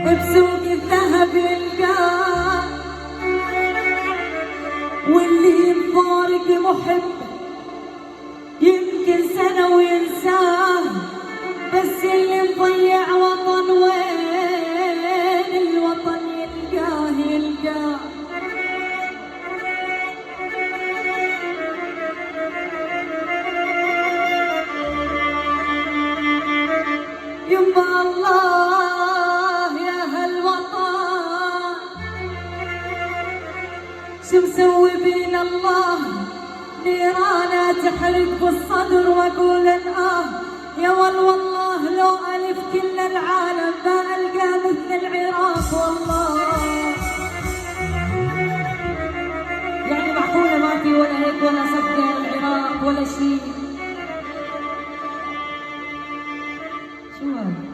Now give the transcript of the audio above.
بسوق الذهب يلقاه، واللي ينفارق محب يمكن سنة وينساه، بس اللي مضيع وطن وين الوطن يلقاه يلقاه. يما الله يا هالوطن شو مسوي بينا الله، نيرانه تحرق بالصدر واقول يا والله لو الف كل العالم ما القى مثل العراق والله. يعني معقوله ما في ولا هيك ولا صفقه العراق ولا شيء؟ شو هذا؟